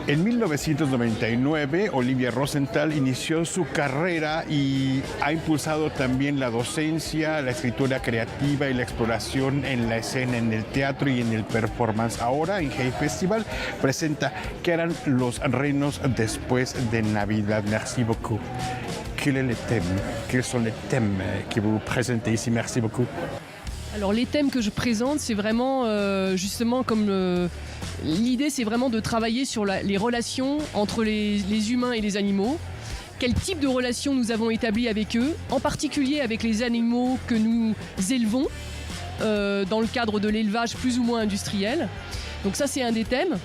En 1999, Olivia Rosenthal inició su carrera y ha impulsado también la docencia, la escritura creativa y la exploración en la escena, en el teatro y en el performance. Ahora en Hey Festival presenta ¿Qué harán los renos después de Navidad? Merci beaucoup. Quel est le thème? Quels sont les thèmes que vous présentez ici? Merci beaucoup. Alors les thèmes que je présente, c'est vraiment justement comme l'idée, c'est vraiment de travailler sur les relations entre les humains et les animaux. Quel type de relations nous avons établi avec eux, en particulier avec les animaux que nous élevons dans le cadre de l'élevage plus ou moins industriel. Donc ça, c'est un des thèmes.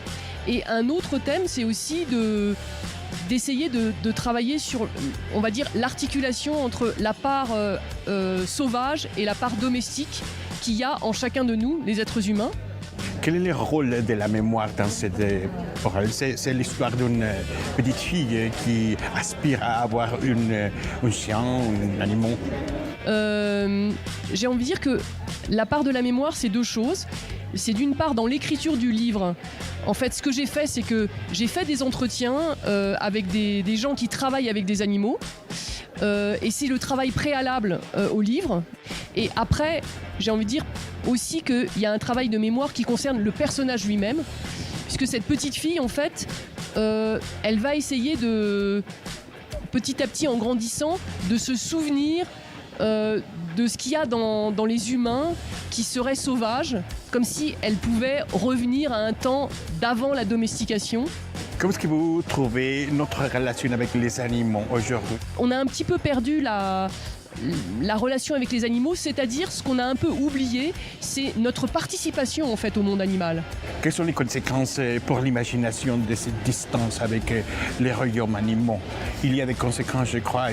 Et un autre thème, c'est aussi d'essayer de travailler sur, on va dire, l'articulation entre la part sauvage et la part domestique qu'il y a en chacun de nous, les êtres humains. Quel est le rôle de la mémoire dans cette parole? C'est l'histoire d'une petite fille qui aspire à avoir un chien, un animal. J'ai envie de dire que la part de la mémoire, c'est deux choses. C'est d'une part dans l'écriture du livre. En fait, ce que j'ai fait, c'est que j'ai fait des entretiens avec des gens qui travaillent avec des animaux. Et c'est le travail préalable au livre. Et après, j'ai envie de dire aussi qu'il y a un travail de mémoire qui concerne le personnage lui-même. Puisque cette petite fille, en fait, elle va essayer de, petit à petit, en grandissant, de se souvenir de ce qu'il y a dans les humains qui seraient sauvages, comme si elle pouvait revenir à un temps d'avant la domestication. Comment est-ce que vous trouvez notre relation avec les animaux aujourd'hui? On a un petit peu perdu la relation avec les animaux, c'est-à-dire ce qu'on a un peu oublié, c'est notre participation en fait au monde animal. Quelles sont les conséquences pour l'imagination de cette distance avec les royaumes animaux? Il y a des conséquences, je crois,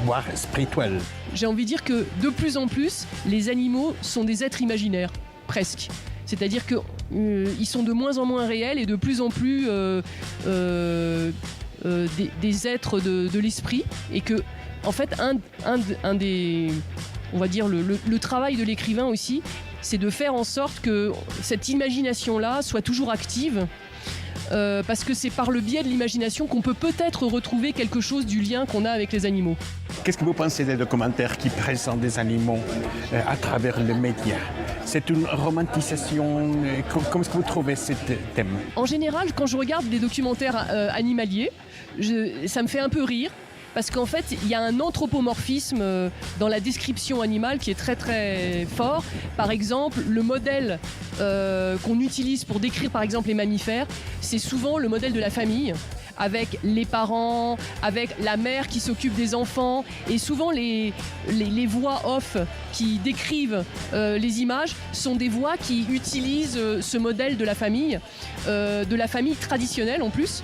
voire spirituelles. J'ai envie de dire que de plus en plus, les animaux sont des êtres imaginaires, presque. C'est-à-dire qu'ils sont de moins en moins réels et de plus en plus des êtres de l'esprit. Et que, en fait, un des, on va dire, le travail de l'écrivain aussi, c'est de faire en sorte que cette imagination-là soit toujours active. Parce que c'est par le biais de l'imagination qu'on peut peut-être retrouver quelque chose du lien qu'on a avec les animaux. Qu'est-ce que vous pensez des documentaires qui présentent des animaux à travers les médias? C'est une romantisation. Comment est-ce que vous trouvez ce thème? En général, quand je regarde des documentaires animaliers, ça me fait un peu rire. Parce qu'en fait, il y a un anthropomorphisme dans la description animale qui est très très fort. Par exemple, le modèle qu'on utilise pour décrire par exemple les mammifères, c'est souvent le modèle de la famille, avec les parents, avec la mère qui s'occupe des enfants. Et souvent, les voix off qui décrivent les images sont des voix qui utilisent ce modèle de la famille traditionnelle en plus.